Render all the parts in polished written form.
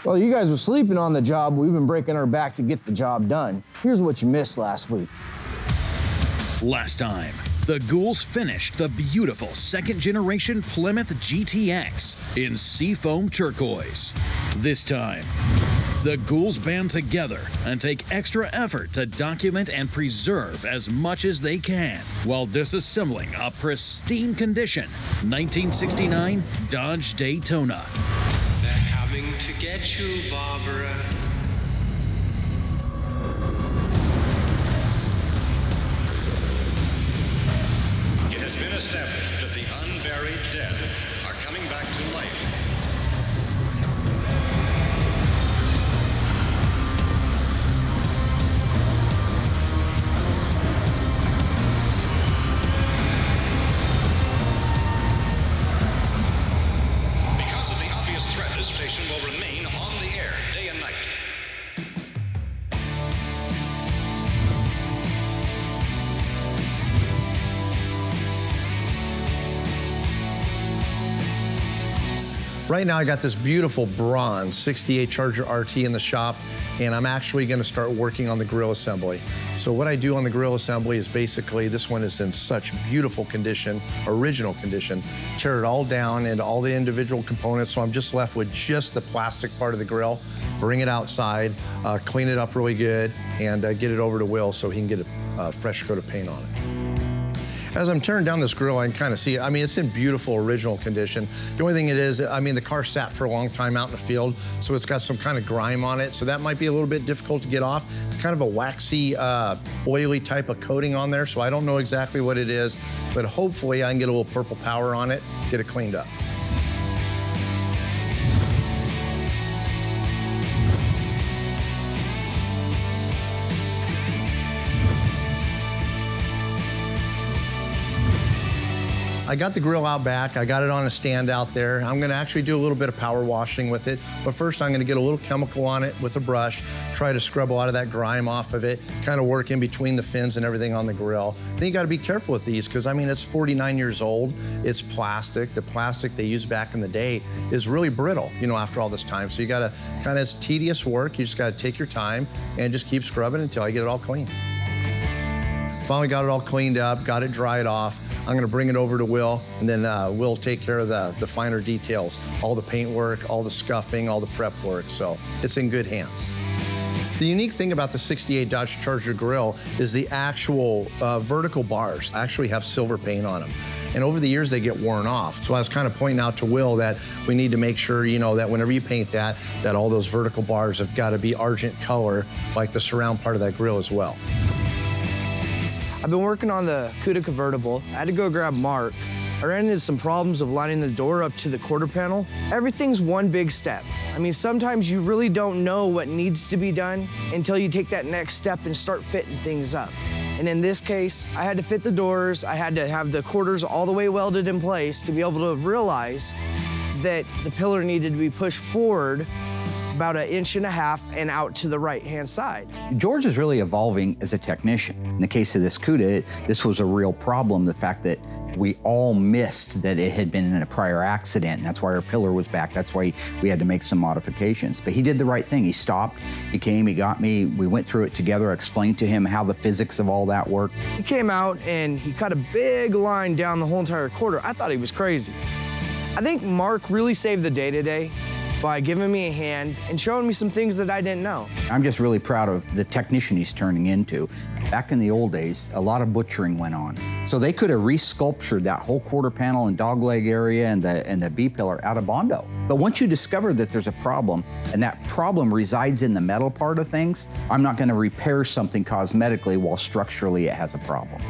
While you guys were sleeping on the job, we've been breaking our back to get the job done. Here's what you missed last week. Last time, the Ghouls finished the beautiful second-generation Plymouth GTX in seafoam turquoise. This time, the Ghouls band together and take extra effort to document and preserve as much as they can while disassembling a pristine condition 1969 Dodge Daytona. They're coming to get you, Barbara. It has been established that the unburied dead are coming back to life. Because of the obvious threat, this station will remain on the air day and night. Right now I got this beautiful bronze 68 Charger RT in the shop, and I'm actually gonna start working on the grill assembly. So what I do on the grill assembly is basically, this one is in such beautiful condition, original condition, tear it all down into all the individual components, so I'm just left with just the plastic part of the grill, bring it outside, clean it up really good, and get it over to Will so he can get a fresh coat of paint on it. As I'm tearing down this grill, I can kind of see, I mean, it's in beautiful original condition. The only thing it is, I mean, the car sat for a long time out in the field, so it's got some kind of grime on it, so that might be a little bit difficult to get off. It's kind of a waxy, oily type of coating on there, so I don't know exactly what it is, but hopefully I can get a little purple power on it, get it cleaned up. I got the grill out back, I got it on a stand out there. I'm gonna actually do a little bit of power washing with it, but first I'm gonna get a little chemical on it with a brush, try to scrub a lot of that grime off of it, kind of work in between the fins and everything on the grill. Then you gotta be careful with these, because I mean, it's 49 years old, it's plastic. The plastic they used back in the day is really brittle, you know, after all this time. So you gotta, kind of, it's tedious work, you just gotta take your time and just keep scrubbing until I get it all clean. Finally got it all cleaned up, got it dried off. I'm gonna bring it over to Will, and then Will take care of the finer details, all the paint work, all the scuffing, all the prep work, so it's in good hands. The unique thing about the 68 Dodge Charger grill is the actual vertical bars actually have silver paint on them. And over the years, they get worn off. So I was kind of pointing out to Will that we need to make sure, you know, that whenever you paint that all those vertical bars have got to be argent color, like the surround part of that grill as well. I've been working on the Rt Convertible. I had to go grab Mark. I ran into some problems of lining the door up to the quarter panel. Everything's one big step. I mean, sometimes you really don't know what needs to be done until you take that next step and start fitting things up. And in this case, I had to fit the doors. I had to have the quarters all the way welded in place to be able to realize that the pillar needed to be pushed forward about 1.5 inches and out to the right-hand side. George is really evolving as a technician. In the case of this CUDA, this was a real problem, the fact that we all missed that it had been in a prior accident, and that's why our pillar was back. That's why we had to make some modifications. But he did the right thing. He stopped, he came, he got me, we went through it together, I explained to him how the physics of all that worked. He came out and he cut a big line down the whole entire quarter. I thought he was crazy. I think Mark really saved the day today by giving me a hand and showing me some things that I didn't know. I'm just really proud of the technician he's turning into. Back in the old days, a lot of butchering went on. So they could have re-sculptured that whole quarter panel and dogleg area and the B-pillar out of Bondo. But once you discover that there's a problem, and that problem resides in the metal part of things, I'm not gonna repair something cosmetically while structurally it has a problem.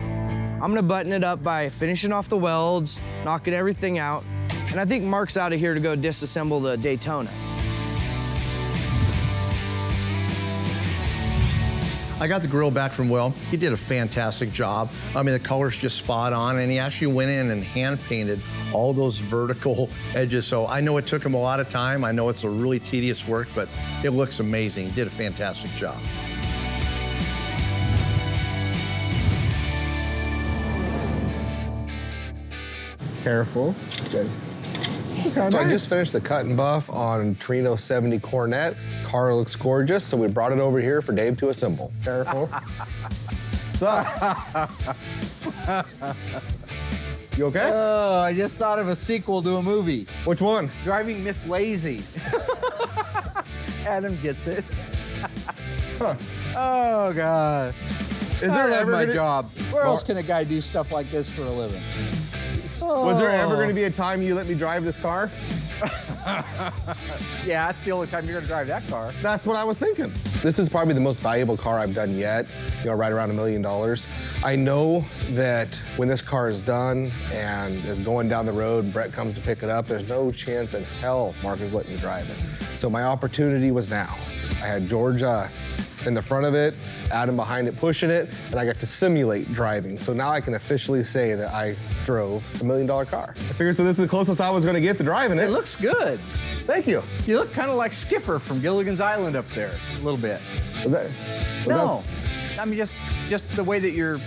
I'm gonna button it up by finishing off the welds, knocking everything out, and I think Mark's out of here to go disassemble the Daytona. I got the grill back from Will. He did a fantastic job. I mean, the color's just spot on, and he actually went in and hand painted all those vertical edges. So I know it took him a lot of time. I know it's a really tedious work, but it looks amazing. He did a fantastic job. Careful. Good. So I just finished the cut and buff on Torino 70 Coronet. Car looks gorgeous, so we brought it over here for Dave to assemble. Careful. You okay? Oh, I just thought of a sequel to a movie. Which one? Driving Miss Lazy. Adam gets it. Oh, God. Is there I love ever my gonna... job. Where else can a guy do stuff like this for a living? Was there ever going to be a time you let me drive this car? Yeah, that's the only time you're going to drive that car. That's what I was thinking. This is probably the most valuable car I've done yet, right around $1 million. I know that when this car is done and is going down the road, Brett comes to pick it up, there's no chance in hell Mark is letting me drive it. So my opportunity was now. I had Georgia in the front of it, Adam behind it pushing it, and I got to simulate driving. So now I can officially say that I drove $1 million car. I figured so this is the closest I was going to get to driving it. It looks good. Thank you. You look kind of like Skipper from Gilligan's Island up there, a little bit. Was No, I mean just the way that you're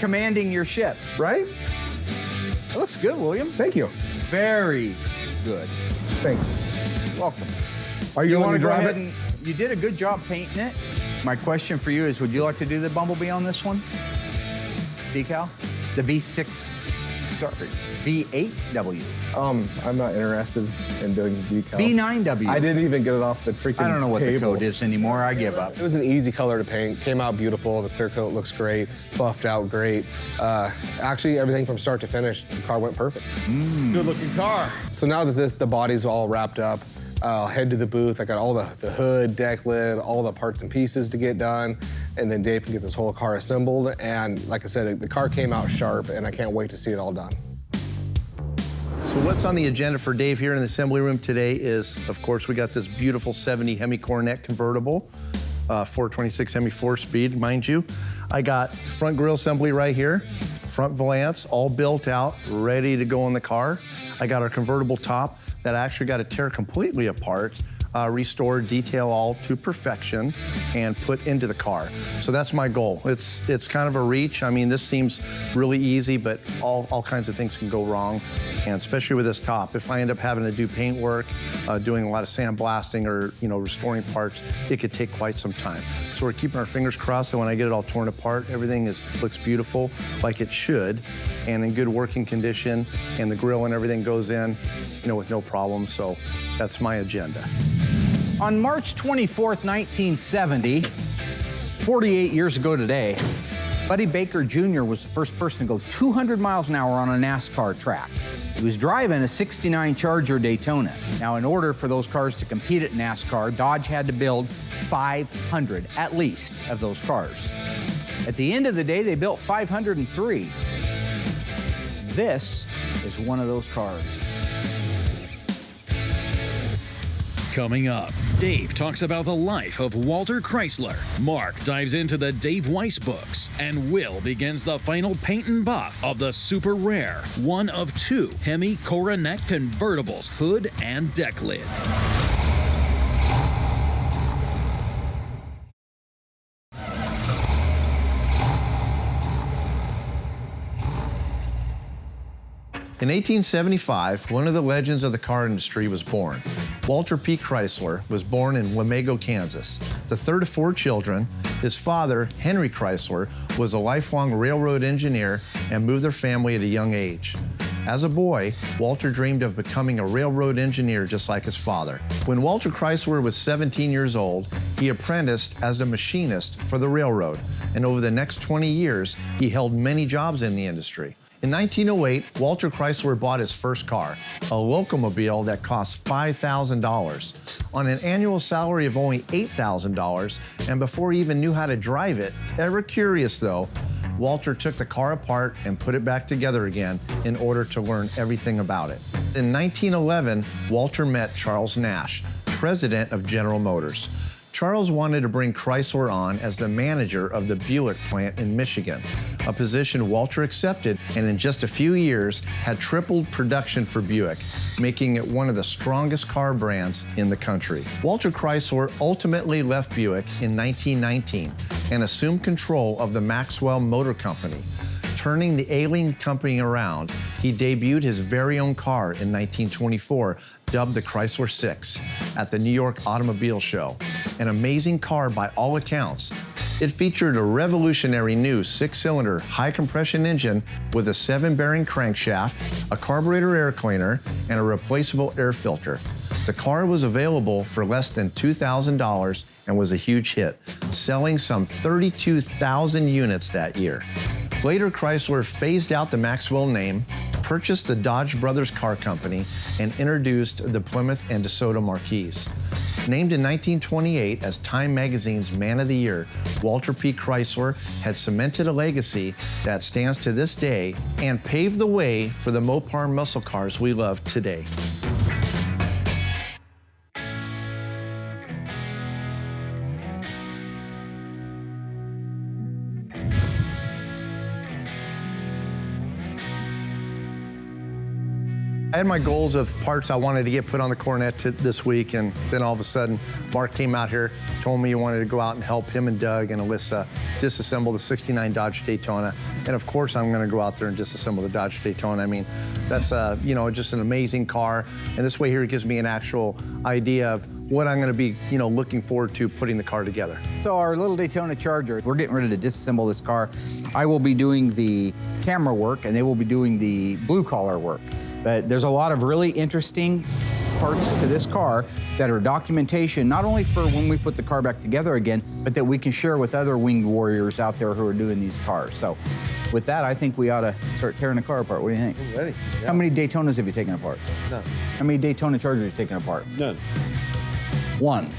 commanding your ship. right? It looks good, William. Thank you. Very good. Thank you. Welcome. Are you going wanna to go drive ahead it? and you did a good job painting it. My question for you is, would you like to do the Bumblebee on this one? Decal? The V6 V8W. I'm not interested in doing decals. V9W. I didn't even get it off the freaking I don't know what the table. code is anymore. I give up. It was an easy color to paint, came out beautiful, the clear coat looks great, buffed out great. Actually, everything from start to finish, the car went perfect. Good looking car. So now that the body's all wrapped up, I'll head to the booth. I got all the hood, deck lid, all the parts and pieces to get done, and then Dave can get this whole car assembled. And like I said, the car came out sharp, and I can't wait to see it all done. So what's on the agenda for Dave here in the assembly room today is, of course, we got this beautiful 70 Hemi Coronet Convertible, 426 Hemi 4-speed, mind you. I got front grille assembly right here, front valance, all built out, ready to go in the car. I got our convertible top that I actually got to tear completely apart, restore, detail all to perfection, and put into the car. So that's my goal. It's kind of a reach. I mean, this seems really easy, but all kinds of things can go wrong, and especially with this top. If I end up having to do paint work, doing a lot of sandblasting or restoring parts, it could take quite some time. So we're keeping our fingers crossed that when I get it all torn apart, everything looks beautiful, like it should, and in good working condition, and the grill and everything goes in, with no problem. So that's my agenda. On March 24th, 1970, 48 years ago today, Buddy Baker Jr. was the first person to go 200 miles an hour on a NASCAR track. He was driving a '69 Charger Daytona. Now, in order for those cars to compete at NASCAR, Dodge had to build 500, at least, of those cars. At the end of the day, they built 503. This is one of those cars. Coming up, Dave talks about the life of Walter Chrysler. Mark dives into the Dave Weiss books. And Will begins the final paint and buff of the super rare, one of two Hemi Coronet Convertibles, hood and deck lid. In 1875, one of the legends of the car industry was born. Walter P. Chrysler was born in Wamego, Kansas. The third of 4 children, his father, Henry Chrysler, was a lifelong railroad engineer and moved their family at a young age. As a boy, Walter dreamed of becoming a railroad engineer just like his father. When Walter Chrysler was 17 years old, he apprenticed as a machinist for the railroad, and over the next 20 years, he held many jobs in the industry. In 1908, Walter Chrysler bought his first car, a locomobile that cost $5,000. On an annual salary of only $8,000, and before he even knew how to drive it, ever curious though, Walter took the car apart and put it back together again in order to learn everything about it. In 1911, Walter met Charles Nash, president of General Motors. Charles wanted to bring Chrysler on as the manager of the Buick plant in Michigan, a position Walter accepted, and in just a few years had tripled production for Buick, making it one of the strongest car brands in the country. Walter Chrysler ultimately left Buick in 1919 and assumed control of the Maxwell Motor Company. turning the ailing company around, he debuted his very own car in 1924, dubbed the Chrysler 6, at the New York Automobile Show. An amazing car by all accounts. It featured a revolutionary new 6-cylinder high-compression engine with a 7-bearing crankshaft, a carburetor air cleaner, and a replaceable air filter. The car was available for less than $2,000 and was a huge hit, selling some 32,000 units that year. Later, Chrysler phased out the Maxwell name, purchased the Dodge Brothers Car Company, and introduced the Plymouth and DeSoto Marquis. Named in 1928 as Time Magazine's Man of the Year, Walter P. Chrysler had cemented a legacy that stands to this day and paved the way for the Mopar muscle cars we love today. I had my goals of parts I wanted to get put on the Coronet this week, and then all of a sudden, Mark came out here, told me he wanted to go out and help him and Doug and Alyssa disassemble the '69 Dodge Daytona. And of course, I'm gonna go out there and disassemble the Dodge Daytona. I mean, that's just an amazing car. And this way here, it gives me an actual idea of what I'm gonna be, looking forward to putting the car together. So our little Daytona Charger, we're getting ready to disassemble this car. I will be doing the camera work, and they will be doing the blue collar work. But there's a lot of really interesting parts to this car that are documentation, not only for when we put the car back together again, but that we can share with other winged warriors out there who are doing these cars. So with that, I think we ought to start tearing the car apart. What do you think? I'm ready. Yeah. How many Daytonas have you taken apart? None. How many Daytona Chargers have you taken apart? None. One.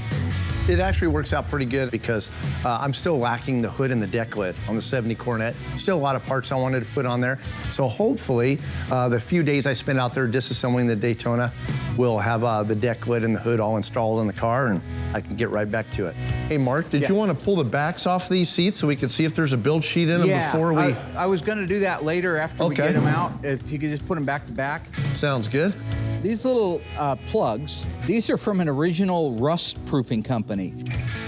It actually works out pretty good because I'm still lacking the hood and the deck lid on the 70 Coronet. Still a lot of parts I wanted to put on there. So hopefully, the few days I spend out there disassembling the Daytona, we'll have the deck lid and the hood all installed in the car, and I can get right back to it. Hey, Mark, did you want to pull the backs off these seats so we can see if there's a build sheet in them before we... I was going to do that later after we get them out. If you could just put them back to back. Sounds good. These little plugs, these are from an original rust-proofing company.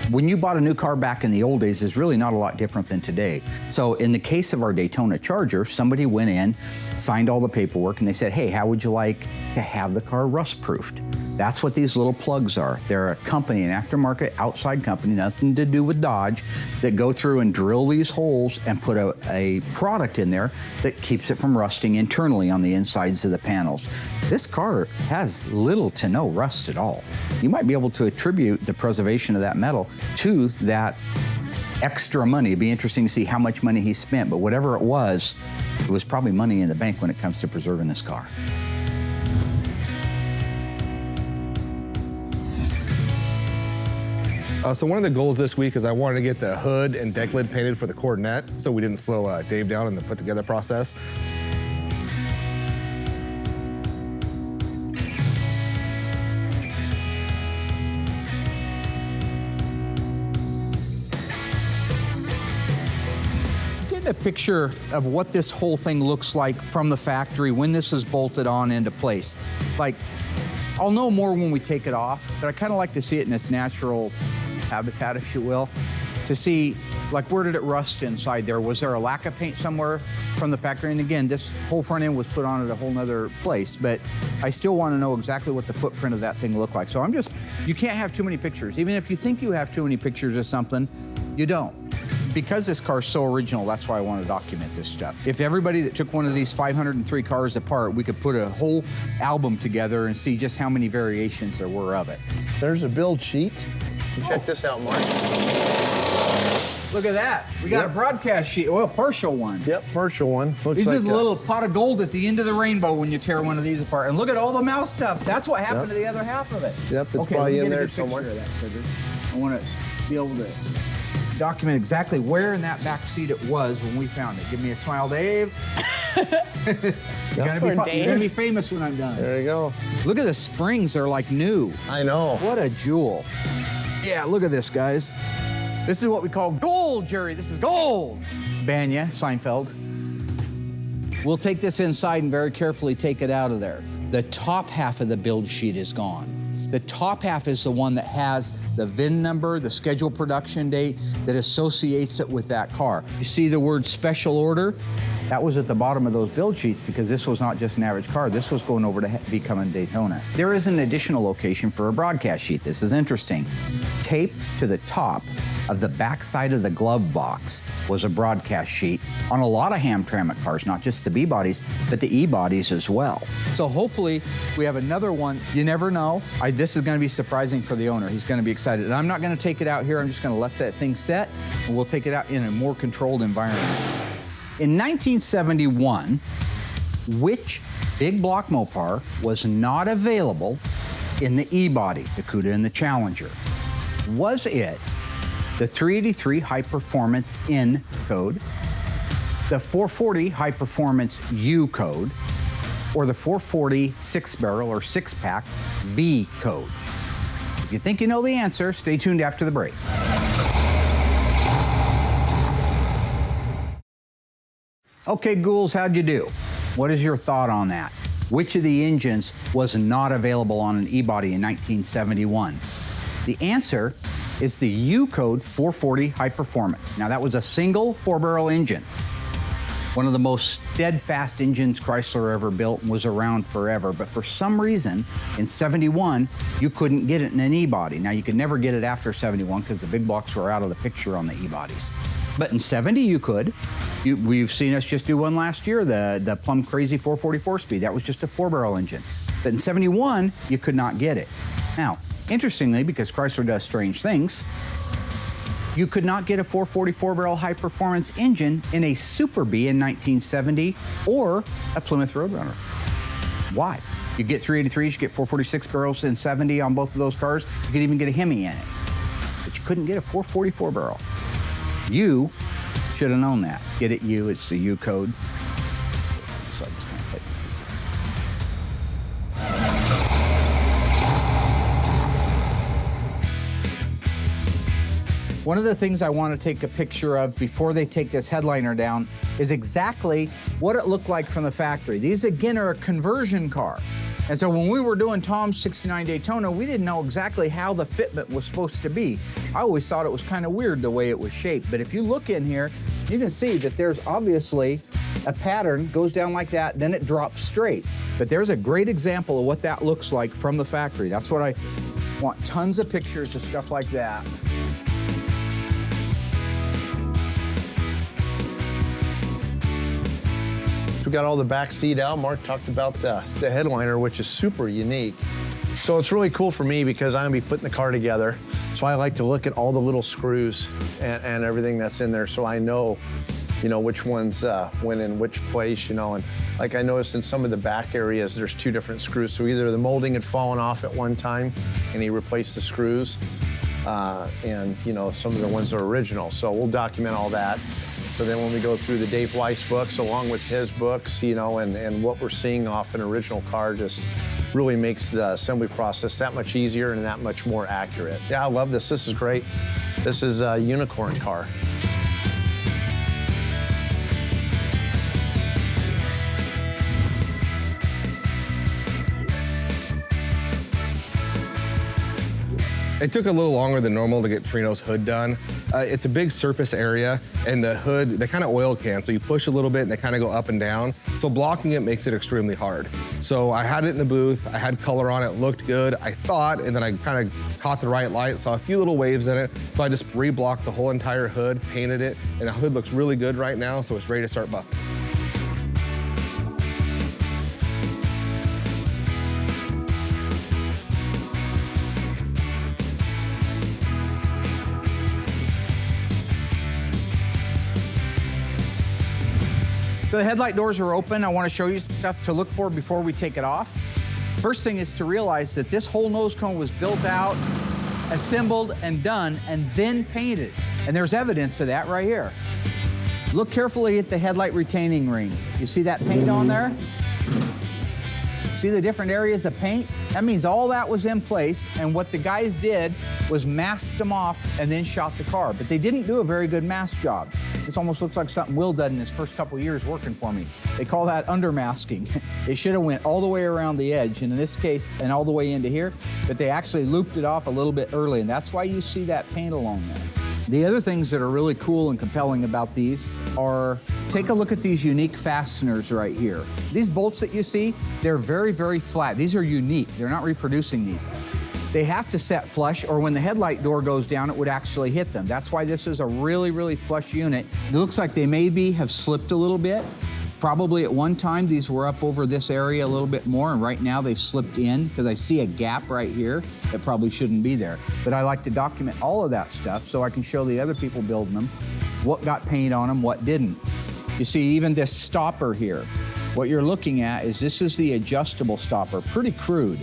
When you bought a new car back in the old days, it's really not a lot different than today. So in the case of our Daytona Charger, somebody went in, signed all the paperwork, and they said, hey, how would you like to have the car rust-proofed? That's what these little plugs are. They're a company, an aftermarket outside company, nothing to do with Dodge, that go through and drill these holes and put a product in there that keeps it from rusting internally on the insides of the panels. This car has little to no rust at all. You might be able to attribute the preservation of that metal to that extra money. It'd be interesting to see how much money he spent, but whatever it was probably money in the bank when it comes to preserving this car. So one of the goals this week is I wanted to get the hood and deck lid painted for the Coronet, so we didn't slow Dave down in the put together process. A picture of what this whole thing looks like from the factory when this is bolted on into place. Like, I'll know more when we take it off, but I kind of like to see it in its natural habitat, if you will, to see, like, where did it rust inside there? Was there a lack of paint somewhere from the factory? And again, this whole front end was put on at a whole nother place, but I still want to know exactly what the footprint of that thing looked like. So you can't have too many pictures. Even if you think you have too many pictures of something, you don't. Because this car's so original, that's why I want to document this stuff. If everybody that took one of these 503 cars apart, we could put a whole album together and see just how many variations there were of it. There's a build sheet. Check this out, Mark. Look at that. We got a broadcast sheet, well, a partial one. Yep, partial one. Looks These like are the little pot of gold at the end of the rainbow when you tear one of these apart. And look at all the mouse stuff. That's what happened to the other half of it. Yep, it's probably in there somewhere. Of that, I want to be able to document exactly where in that back seat it was when we found it. Give me a smile, Dave. You're gonna be famous when I'm done. There you go. Look at the springs, they're like new. I know. What a jewel. Yeah, look at this, guys. This is what we call gold, Jerry. This is gold. Banya, Seinfeld. We'll take this inside and very carefully take it out of there. The top half of the build sheet is gone. The top half is the one that has the VIN number, the scheduled production date that associates it with that car. You see the word special order? That was at the bottom of those build sheets because this was not just an average car. This was going over to becoming Daytona. There is an additional location for a broadcast sheet. This is interesting. Taped to the top of the back side of the glove box was a broadcast sheet on a lot of Hamtramck cars, not just the B-bodies, but the E-bodies as well. So hopefully we have another one. You never know. This is going to be surprising for the owner. He's going to be excited. And I'm not going to take it out here. I'm just going to let that thing set, and we'll take it out in a more controlled environment. In 1971, which big block Mopar was not available in the E-body, the Cuda and the Challenger? Was it the 383 High Performance N code, the 440 High Performance U code, or the 440 6-barrel or 6-pack V code? If you think you know the answer, stay tuned after the break. Okay, Ghouls, how'd you do? What is your thought on that? Which of the engines was not available on an E-body in 1971? The answer is the U code 440 High Performance. Now, that was a single 4-barrel engine. One of the most steadfast engines Chrysler ever built and was around forever. But for some reason, in 71, you couldn't get it in an E-body. Now, you could never get it after 71 because the big blocks were out of the picture on the E-bodies. But in 70, you could. We've seen us just do one last year, the Plum Crazy 444 speed. That was just a 4-barrel engine. But in 71, you could not get it. Now, interestingly, because Chrysler does strange things, you could not get a 444-barrel high-performance engine in a Super B in 1970 or a Plymouth Roadrunner. Why? You get 383s, you get 446 barrels in 70 on both of those cars. You could even get a Hemi in it. But you couldn't get a 444-barrel. You should have known that. Get it, U, it's the U code. So I'm just gonna play this. One of the things I want to take a picture of before they take this headliner down is exactly what it looked like from the factory. These, again, are a conversion car. And so when we were doing Tom's 69 Daytona, we didn't know exactly how the fitment was supposed to be. I always thought it was kind of weird the way it was shaped. But if you look in here, you can see that there's obviously a pattern, goes down like that, then it drops straight. But there's a great example of what that looks like from the factory. That's what I want, tons of pictures of stuff like that. We got all the back seat out. Mark talked about the headliner, which is super unique. So it's really cool for me because I'm gonna be putting the car together. So I like to look at all the little screws and everything that's in there so I know, which ones went in which place, And like I noticed in some of the back areas, there's 2 different screws. So either the molding had fallen off at one time and he replaced the screws and, some of the ones are original. So we'll document all that. So then when we go through the Dave Weiss books along with his books, and what we're seeing off an original car just really makes the assembly process that much easier and that much more accurate. Yeah, I love this. This is great. This is a unicorn car. It took a little longer than normal to get Torino's hood done. It's a big surface area, and the hood, they kind of oil can, so you push a little bit and they kind of go up and down. So blocking it makes it extremely hard. So I had it in the booth, I had color on it, looked good, I thought, and then I kind of caught the right light, saw a few little waves in it. So I just reblocked the whole entire hood, painted it, and the hood looks really good right now, so it's ready to start buffing. The headlight doors are open. I want to show you stuff to look for before we take it off. First thing is to realize that this whole nose cone was built out, assembled, and done, and then painted. And there's evidence of that right here. Look carefully at the headlight retaining ring. You see that paint on there? See the different areas of paint? That means all that was in place, and what the guys did was masked them off and then shot the car. But they didn't do a very good mask job. This almost looks like something Will did in his first couple years working for me. They call that undermasking. It should have went all the way around the edge, and in this case, and all the way into here, but they actually looped it off a little bit early, and that's why you see that paint along there. The other things that are really cool and compelling about these are, take a look at these unique fasteners right here. These bolts that you see, they're very, very flat. These are unique. They're not reproducing these. They have to set flush, or when the headlight door goes down, it would actually hit them. That's why this is a really, really flush unit. It looks like they maybe have slipped a little bit. Probably at one time, these were up over this area a little bit more, and right now they've slipped in because I see a gap right here that probably shouldn't be there. But I like to document all of that stuff so I can show the other people building them what got paint on them, what didn't. You see, even this stopper here, what you're looking at is this is the adjustable stopper, pretty crude.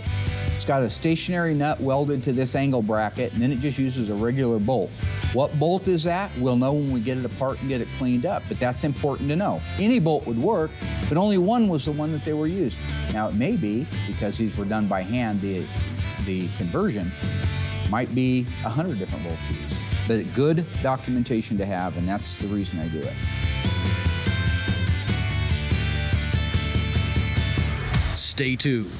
It's got a stationary nut welded to this angle bracket, and then it just uses a regular bolt. What bolt is that? We'll know when we get it apart and get it cleaned up, but that's important to know. Any bolt would work, but only one was the one that they were used. Now, it may be, because these were done by hand, the conversion might be 100 different bolts used. But good documentation to have, and that's the reason I do it. Stay tuned.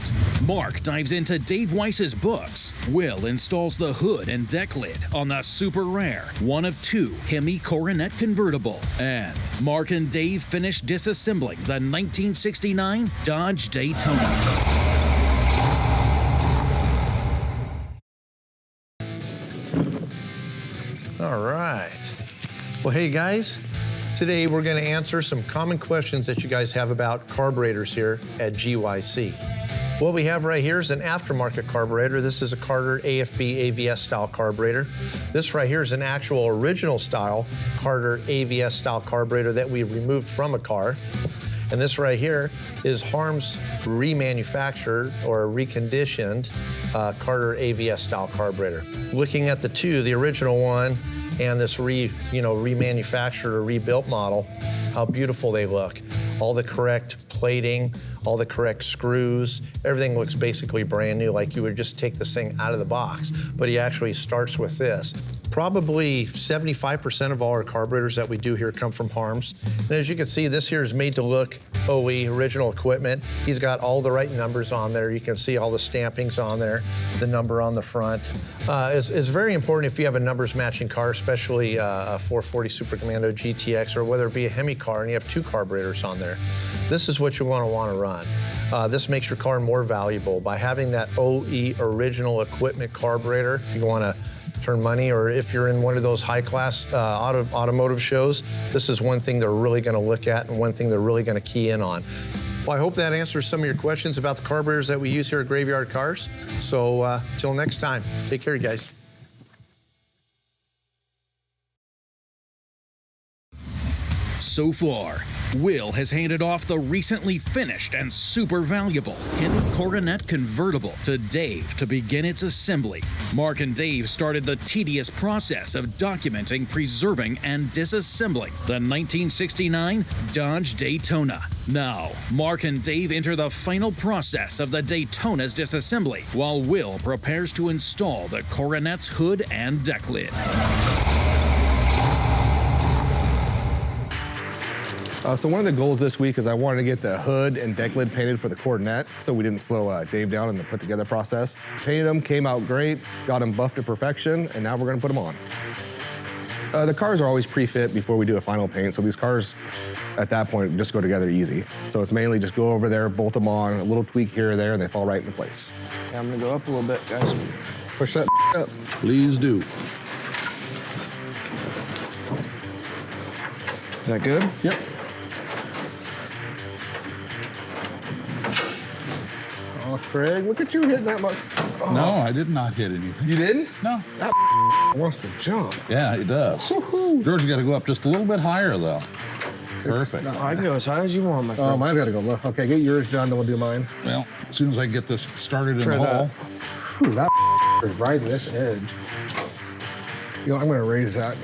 Mark dives into Dave Weiss's books. Will installs the hood and deck lid on the super rare, one of two Hemi Coronet Convertible. And Mark and Dave finish disassembling the 1969 Dodge Daytona. All right. Well, hey guys, today we're going to answer some common questions that you guys have about carburetors here at GYC. What we have right here is an aftermarket carburetor. This is a Carter AFB AVS style carburetor. This right here is an actual original style Carter AVS style carburetor that we removed from a car. And this right here is Harm's remanufactured or reconditioned Carter AVS style carburetor. Looking at the two, the original one and this remanufactured or rebuilt model, how beautiful they look. All the correct plating, all the correct screws, everything looks basically brand new, like you would just take this thing out of the box. But he actually starts with this. Probably 75% of all our carburetors that we do here come from Harms. And as you can see, this here is made to look OE, original equipment. He's got all the right numbers on there. You can see all the stampings on there, the number on the front. It's very important if you have a numbers matching car, especially a 440 Super Commando GTX, or whether it be a Hemi car and you have two carburetors on there. This is what you want to run. This makes your car more valuable by having that OE original equipment carburetor. If you want to turn money, or if you're in one of those high-class automotive shows, this is one thing they're really going to look at and one thing they're really going to key in on. Well, I hope that answers some of your questions about the carburetors that we use here at Graveyard Cars. So till next time, take care, guys. So far, Will has handed off the recently finished and super valuable Hemi Coronet Convertible to Dave to begin its assembly. Mark and Dave started the tedious process of documenting, preserving, and disassembling the 1969 Dodge Daytona. Now, Mark and Dave enter the final process of the Daytona's disassembly, while Will prepares to install the Coronet's hood and deck lid. So one of the goals this week is I wanted to get the hood and deck lid painted for the Coronet, so we didn't slow Dave down in the put together process. Painted them, came out great, got them buffed to perfection, and now we're gonna put them on. The cars are always pre-fit before we do a final paint, so these cars at that point just go together easy. So it's mainly just go over there, bolt them on, a little tweak here or there, and they fall right into place. Yeah, I'm gonna go up a little bit, guys. Push that up. Please do. Is that good? Yep. Oh, Craig, look at you hitting that much. Oh. No, I did not hit anything. You didn't? No. That wants to jump. Yeah, it does. George, you got to go up just a little bit higher, though. Perfect. No, I can go as high as you want, my friend. Oh, mine's got to go low. Okay, get yours done, then we'll do mine. Well, as soon as I get this started Try in the hall. Whew, that is right in this edge. You know, I'm going to raise that.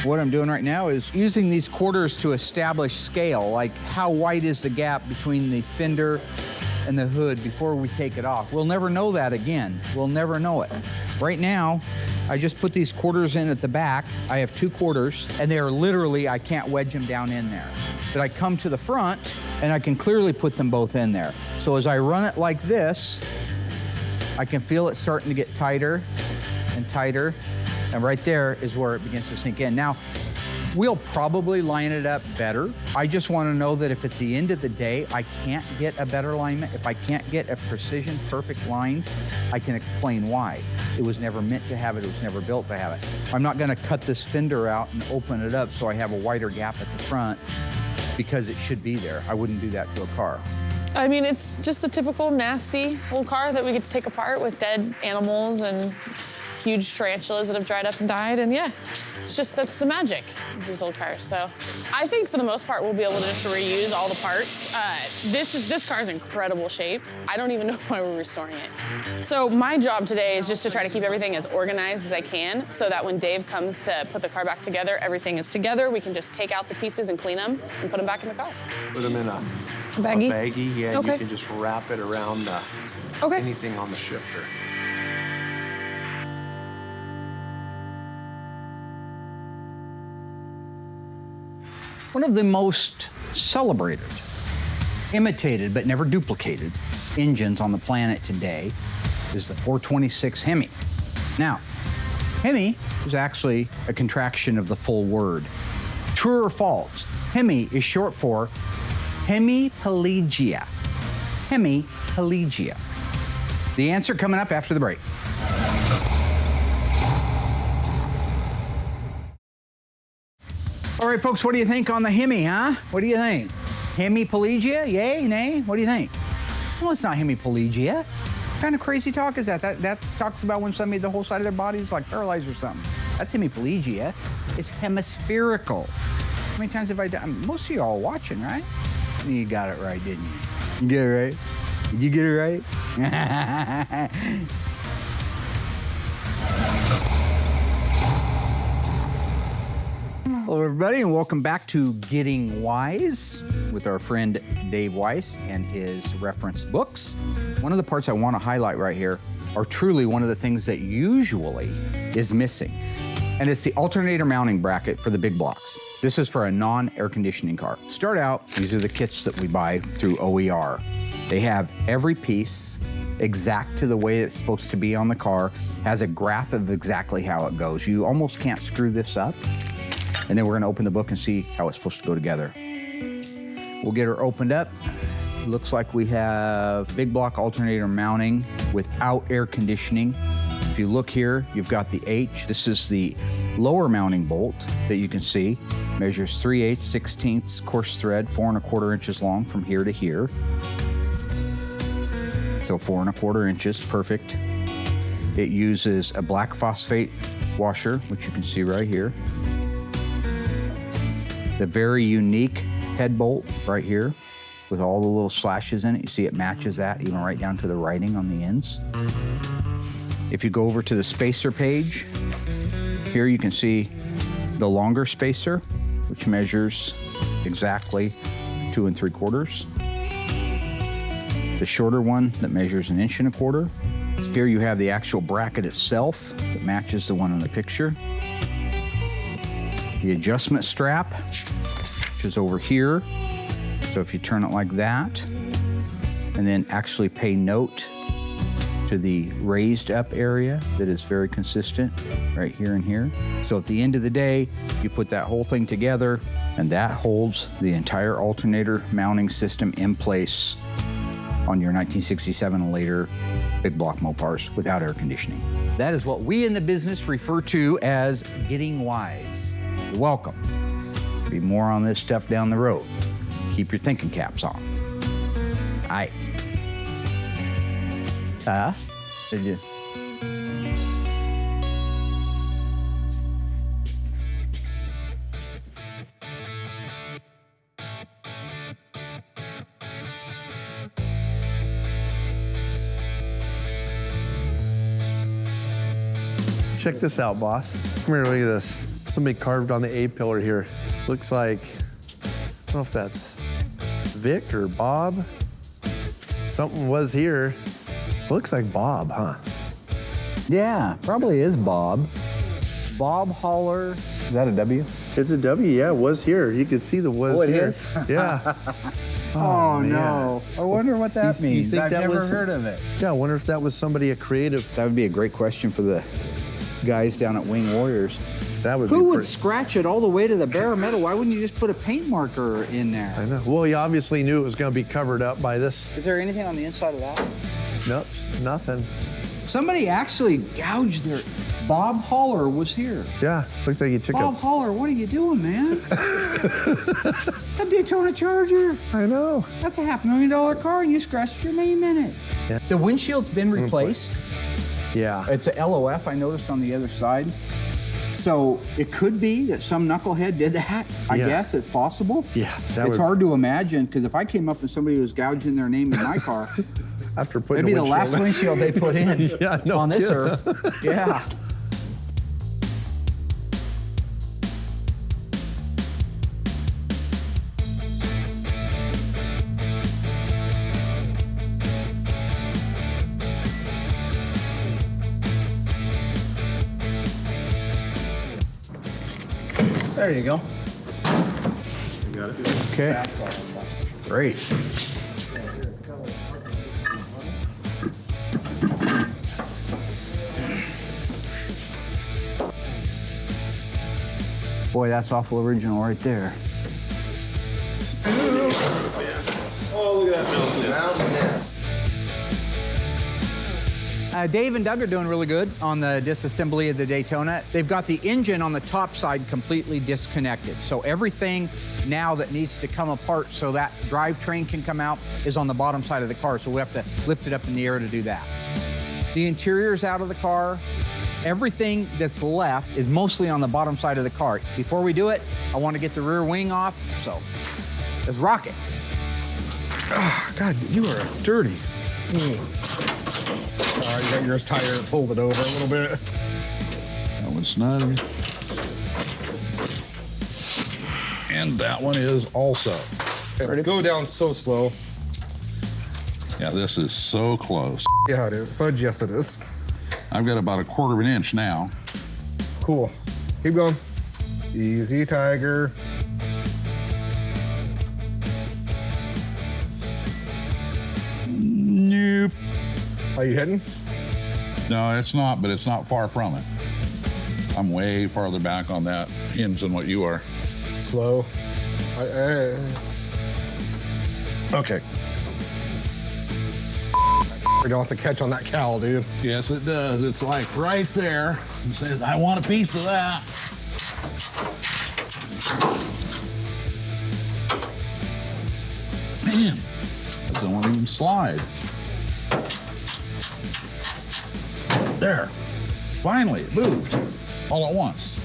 What I'm doing right now is using these quarters to establish scale, like how wide is the gap between the fender and the hood before we take it off. We'll never know that again. We'll never know it. Right now, I just put these quarters in at the back. I have 2 quarters, and they are literally, I can't wedge them down in there. But I come to the front, and I can clearly put them both in there. So as I run it like this, I can feel it starting to get tighter and tighter, and right there is where it begins to sink in. Now, we'll probably line it up better. I just want to know that if at the end of the day I can't get a better alignment, if I can't get a precision, perfect line, I can explain why. It was never meant to have it, it was never built to have it. I'm not going to cut this fender out and open it up so I have a wider gap at the front because it should be there. I wouldn't do that to a car. I mean, it's just the typical nasty old car that we get to take apart with dead animals and huge tarantulas that have dried up and died, and yeah, it's just, that's the magic of these old cars. So I think for the most part, we'll be able to just reuse all the parts. This car's in incredible shape. I don't even know why we're restoring it. So my job today is just to try to keep everything as organized as I can so that when Dave comes to put the car back together, everything is together. We can just take out the pieces and clean them and put them back in the car. Put them in a baggie? Yeah, Okay. you can just wrap it around anything on the shifter. One of the most celebrated, imitated but never duplicated engines on the planet today is the 426 Hemi. Now, Hemi is actually a contraction of the full word. True or false? Hemi is short for hemiplegia. Hemiplegia. The answer coming up after the break. All right, folks, what do you think on the Hemi, huh? What do you think? Hemiplegia, yay, nay? What do you think? Well, it's not hemiplegia. What kind of crazy talk is that? That talks about when somebody, the whole side of their body is like paralyzed or something. That's hemiplegia. It's hemispherical. How many times have I done? Most of you all watching, right? You got it right, didn't you? You get it right? Did you get it right? Hello, everybody, and welcome back to Getting Wise with our friend Dave Weiss and his reference books. One of the parts I want to highlight right here are truly one of the things that usually is missing, and it's the alternator mounting bracket for the big blocks. This is for a non-air conditioning car. Start out, these are the kits that we buy through OER. They have every piece exact to the way it's supposed to be on the car, has a graph of exactly how it goes. You almost can't screw this up. And then we're gonna open the book and see how it's supposed to go together. We'll get her opened up. Looks like we have big block alternator mounting without air conditioning. If you look here, you've got the H. This is the lower mounting bolt that you can see. Measures 3/8/16 coarse thread, 4 1/4 inches long from here to here. So 4 1/4 inches, perfect. It uses a black phosphate washer, which you can see right here. The very unique head bolt right here with all the little slashes in it. You see it matches that even right down to the writing on the ends. If you go over to the spacer page, here you can see the longer spacer, which measures exactly 2 3/4. The shorter one that measures 1 1/4 inches. Here you have the actual bracket itself that matches the one in the picture. The adjustment strap, which is over here. So if you turn it like that, and then actually pay note to the raised up area that is very consistent right here and here. So at the end of the day, you put that whole thing together and that holds the entire alternator mounting system in place on your 1967 and later big block Mopars without air conditioning. That is what we in the business refer to as getting wise. You're welcome. Be more on this stuff down the road. Keep your thinking caps on. All right. Did you? Check this out, boss. Come here, look at this. Somebody carved on the A-pillar here. Looks like, I don't know if that's Vic or Bob. Something was here. Looks like Bob, huh? Yeah, probably is Bob. Bob Holler. Is that a W? It's a W, yeah, was here. You could see the was Oh, it here. is? Yeah. Oh, man. no. I wonder what that You means. think I've that never was- heard of it. Yeah, I wonder if that was somebody, a creative. That would be a great question for the guys down at Wing Warriors. That would Who be would pretty- scratch it all the way to the bare metal? Why wouldn't you just put a paint marker in there? I know. Well, he obviously knew it was going to be covered up by this. Is there anything on the inside of that? Nope, nothing. Somebody actually gouged their... Bob Holler was here. Yeah, looks like he took Bob a... Holler, what are you doing, man? It's a Daytona Charger. I know. That's a $500,000 car and you scratched your name in it. Yeah. The windshield's been replaced. Yeah. It's a LOF, I noticed on the other side. So it could be that some knucklehead did that. I Yeah. guess it's possible. Yeah, that It's would- hard to imagine because if I came up and somebody was gouging their name in my car, After putting it'd be a the last windshield they put in Yeah, no on this kidding. earth. Yeah. There you go. Okay. Great. Boy, that's awful original right there. Dave and Doug are doing really good on the disassembly of the Daytona. They've got the engine on the top side completely disconnected. So everything now that needs to come apart so that drivetrain can come out is on the bottom side of the car. So we have to lift it up in the air to do that. The interior's out of the car. Everything that's left is mostly on the bottom side of the car. Before we do it, I want to get the rear wing off. So let's rock it. Oh, God, you are dirty. All right, you got yours tighter, pulled it over a little bit. That one's snug. And that one is also. Okay, go down so slow. Yeah, this is so close. Yeah, dude. Fudge, yes, it is. I've got about 1/4 of an inch now. Cool. Keep going. Easy, Tiger. Nope. Are you hitting? No, it's not, but it's not far from it. I'm way farther back on that hinge than what you are. Slow. Okay. It wants to catch on that cowl, dude. Yes, it does. It's like right there. It says, I want a piece of that. Man, that don't even slide. There. Finally, it moved all at once.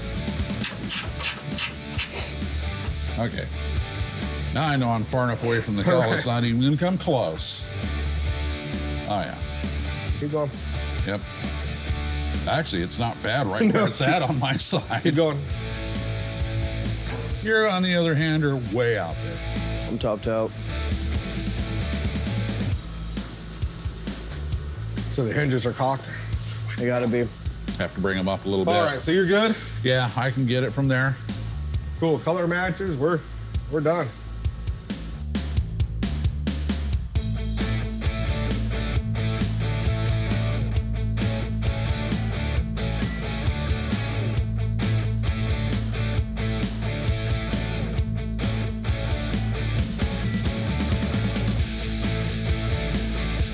Okay. Now I know I'm far enough away from the cowl. It's not even going to come close. Oh, yeah. Keep going. Yep. Actually, it's not bad right where it's at on my side. Keep going. You're, on the other hand, are way out there. I'm topped out. So the hinges are cocked. They gotta be. Have to bring them up a little bit. All right, so you're good? Yeah, I can get it from there. Cool. Color matches, we're done.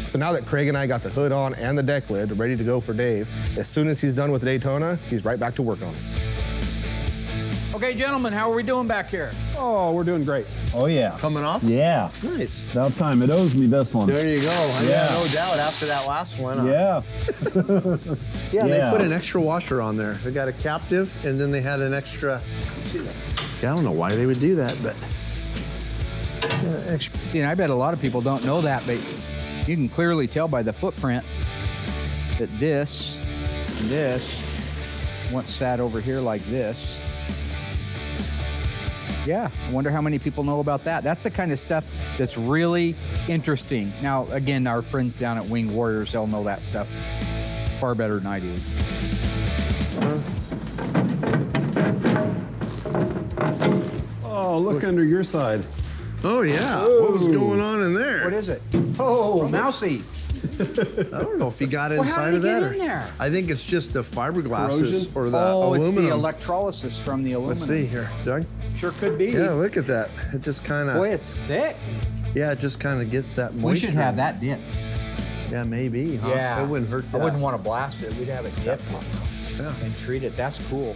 So now that Craig and I got the hood on and the deck lid ready to go for Dave, as soon as he's done with the Daytona, he's right back to work on it. Okay, gentlemen, how are we doing back here? Oh, we're doing great. Oh, yeah. Coming off? Yeah. Nice. About time. It owes me this one. There you go. Yeah. No doubt after that last one. Yeah. Yeah, Yeah. they put an extra washer on there. They got a captive, and then they had an extra. Yeah, I don't know why they would do that, but. Extra. You know, I bet a lot of people don't know that, but you can clearly tell by the footprint that this and this once sat over here like this. Yeah, I wonder how many people know about that. That's the kind of stuff that's really interesting. Now, again, our friends down at Winged Warriors, they'll know that stuff far better than I do. Oh, look under your side. Oh, yeah. What was going on in there? What is it? Oh, mousy. I don't know if he got Well, how inside did of he that. get in there? I think it's just the fiberglasses Corrosion? or the Oh, aluminum. it's the electrolysis from the aluminum. Let's see here, Doug. Sure could be. Yeah, look at that. It just kind of. Boy, it's thick. Yeah, it just kind of gets that moisture. We should have that dipped. Yeah, maybe. Huh? Yeah. It wouldn't hurt that. I wouldn't want to blast it. We'd have it dipped and treat it. That's cool.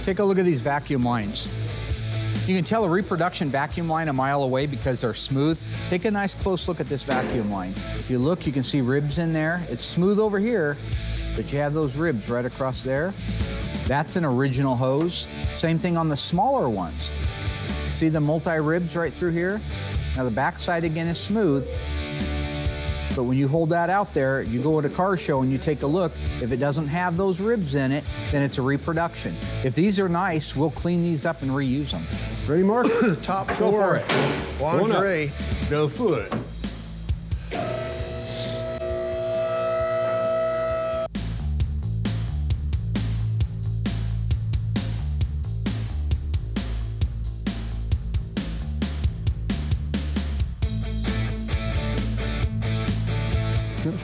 Take a look at these vacuum lines. You can tell a reproduction vacuum line a mile away because they're smooth. Take a nice close look at this vacuum line. If you look, you can see ribs in there. It's smooth over here, but you have those ribs right across there. That's an original hose. Same thing on the smaller ones. See the multi-ribs right through here? Now the backside again is smooth, but when you hold that out there, you go at a car show and you take a look, if it doesn't have those ribs in it, then it's a reproduction. If these are nice, we'll clean these up and reuse them. Ready, Mark? Top Go four. for it. Lingerie. Go for it.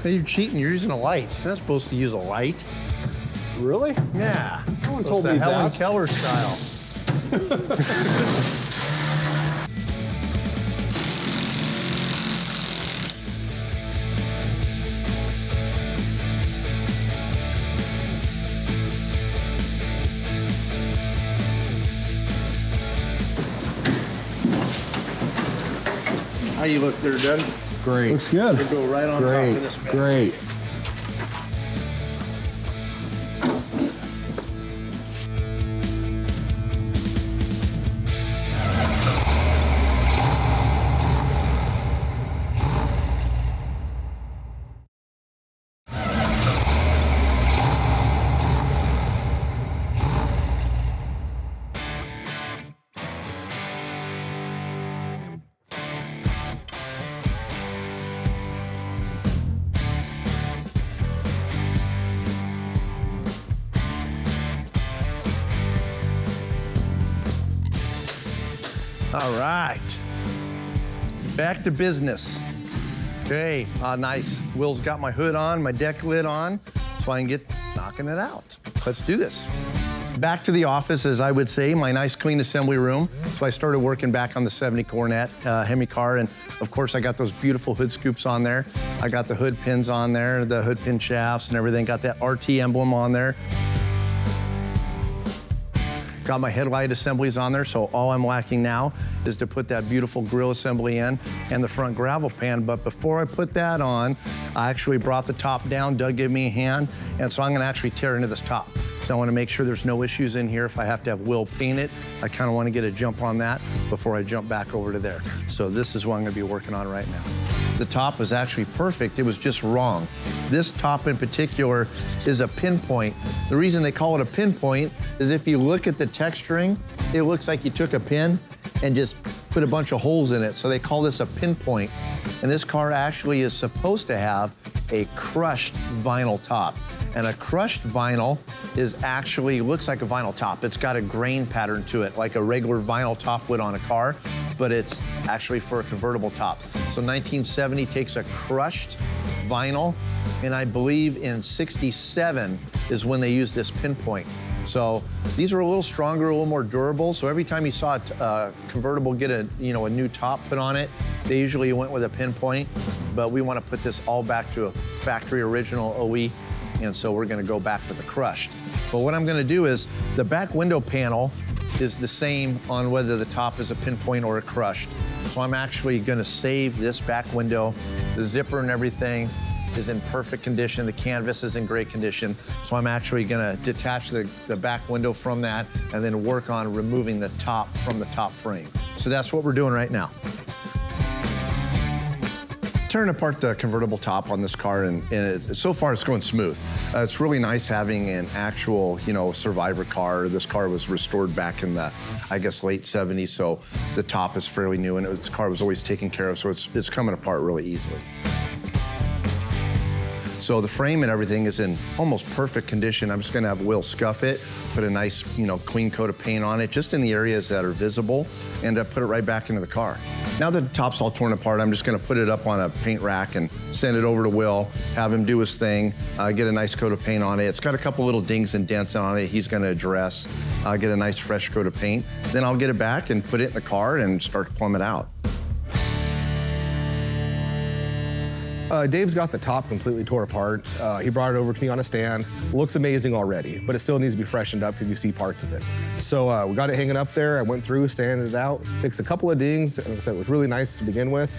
Hey, you're cheating. You're using a light. You're not supposed to use a light. Really? Yeah. No one told me Helen that. Keller style. How you look there, Doug? Great. Looks good. We'll go right on top Great, of this bed. great. All right. Back to business. Okay, nice. Will's got my hood on, my deck lid on, so I can get knocking it out. Let's do this. Back to the office, as I would say, my nice clean assembly room. So I started working back on the 70 Coronet Hemi car, and of course I got those beautiful hood scoops on there. I got the hood pins on there, the hood pin shafts and everything. Got that RT emblem on there. Got my headlight assemblies on there, so all I'm lacking now is to put that beautiful grille assembly in and the front gravel pan. But before I put that on, I actually brought the top down. Doug gave me a hand, and so I'm gonna actually tear into this top. So I wanna make sure there's no issues in here. If I have to have Will paint it, I kinda wanna get a jump on that before I jump back over to there. So this is what I'm gonna be working on right now. The top was actually perfect, it was just wrong. This top in particular is a pinpoint. The reason they call it a pinpoint is if you look at the texturing, it looks like you took a pin and just put a bunch of holes in it. So they call this a pinpoint. And this car actually is supposed to have a crushed vinyl top. And a crushed vinyl is actually, looks like a vinyl top. It's got a grain pattern to it, like a regular vinyl top would on a car, but it's actually for a convertible top. So 1970 takes a crushed vinyl, and I believe in 67 is when they used this pinpoint. So these are a little stronger, a little more durable. So every time you saw a convertible get a new top put on it, they usually went with a pinpoint, but we want to put this all back to a factory original OE, and so we're going to go back with the crushed. But what I'm going to do is the back window panel is the same on whether the top is a pinpoint or a crushed. So I'm actually going to save this back window, the zipper and everything is in perfect condition. The canvas is in great condition. So I'm actually gonna detach the back window from that and then work on removing the top from the top frame. So that's what we're doing right now. Tearing apart the convertible top on this car, and so far it's going smooth. It's really nice having an actual, survivor car. This car was restored back in the, I guess, late 70s, so the top is fairly new, and this car was always taken care of, so it's coming apart really easily. So the frame and everything is in almost perfect condition. I'm just gonna have Will scuff it, put a nice, clean coat of paint on it, just in the areas that are visible, and put it right back into the car. Now that the top's all torn apart, I'm just gonna put it up on a paint rack and send it over to Will, have him do his thing, get a nice coat of paint on it. It's got a couple little dings and dents on it he's gonna address, get a nice fresh coat of paint. Then I'll get it back and put it in the car and start to plumb it out. Dave's got the top completely tore apart. He brought it over to me on a stand. Looks amazing already, but it still needs to be freshened up because you see parts of it. So we got it hanging up there. I went through, sanded it out, fixed a couple of dings. Like I said, it was really nice to begin with.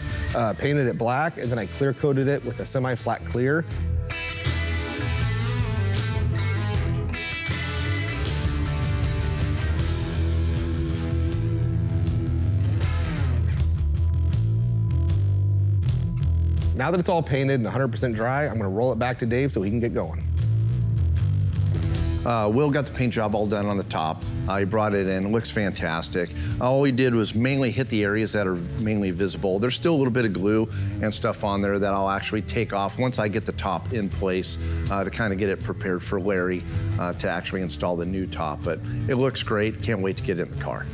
Painted it black, and then I clear coated it with a semi-flat clear. Now that it's all painted and 100% dry, I'm gonna roll it back to Dave so he can get going. Will got the paint job all done on the top. He brought it in, it looks fantastic. All he did was mainly hit the areas that are mainly visible. There's still a little bit of glue and stuff on there that I'll actually take off once I get the top in place to kind of get it prepared for Larry to actually install the new top. But it looks great, can't wait to get it in the car.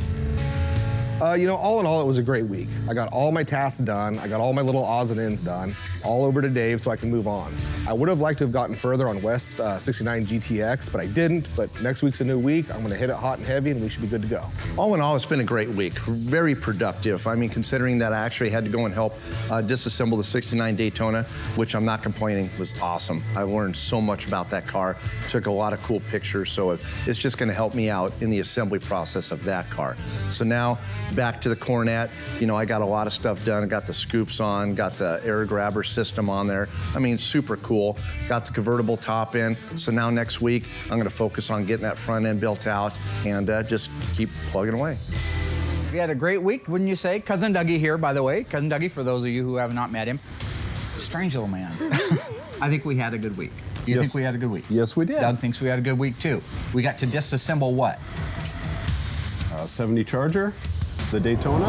All in all, it was a great week. I got all my tasks done. I got all my little odds and ends done, all over to Dave so I can move on. I would have liked to have gotten further on West 69 GTX, but I didn't. But next week's a new week. I'm gonna hit it hot and heavy, and we should be good to go. All in all, it's been a great week. Very productive. I mean, considering that I actually had to go and help disassemble the 69 Daytona, which I'm not complaining, was awesome. I learned so much about that car, took a lot of cool pictures, so it's just gonna help me out in the assembly process of that car. So now, back to the Coronet, I got a lot of stuff done. I got the scoops on, got the air grabber system on there. I mean, super cool. Got the convertible top in. So now next week, I'm gonna focus on getting that front end built out and just keep plugging away. We had a great week, wouldn't you say? Cousin Dougie here, by the way. Cousin Dougie, for those of you who have not met him. Strange little man. I think we had a good week. Do you think we had a good week? Yes, we did. Doug thinks we had a good week, too. We got to disassemble what? 70 Charger, the Daytona.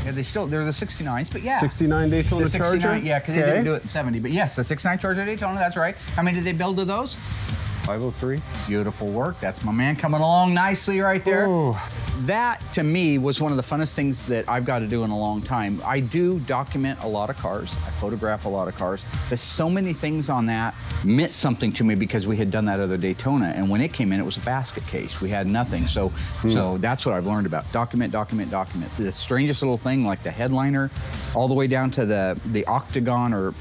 Yeah, they're the 69s, but yeah. 69 Daytona the 69, Charger? Yeah, because they didn't do it in 70, but yes, the 69 Charger Daytona, that's right. How many did they build of those? 503. Beautiful work. That's my man coming along nicely right there. Ooh. That, to me, was one of the funnest things that I've got to do in a long time. I do document a lot of cars. I photograph a lot of cars. There's so many things on that meant something to me because we had done that other Daytona, and when it came in, it was a basket case. We had nothing, so that's what I've learned about. Document, document, document. It's the strangest little thing, like the headliner, all the way down to the octagon, or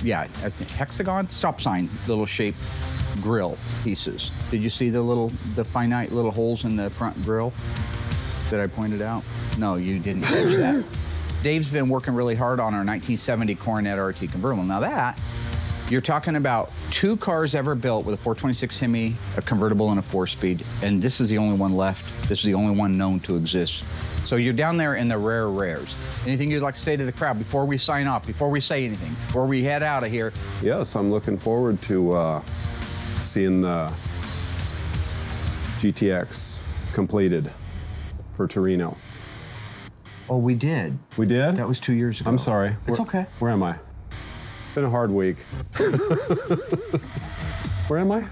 hexagon, stop sign, little shape grill pieces. Did you see the finite little holes in the front grill that I pointed out? No, you didn't catch that. Dave's been working really hard on our 1970 Coronet Rt Convertible. Now that, you're talking about 2 cars ever built with a 426 Hemi, a convertible, and a 4-speed, and this is the only one left. This is the only one known to exist. So you're down there in the rare rares. Anything you'd like to say to the crowd before we sign off, before we say anything, before we head out of here? Yes, I'm looking forward to seeing the GTX completed for Torino. Oh, we did. We did? That was 2 years ago. I'm sorry. It's okay. Where am I? Been a hard week. Where am I?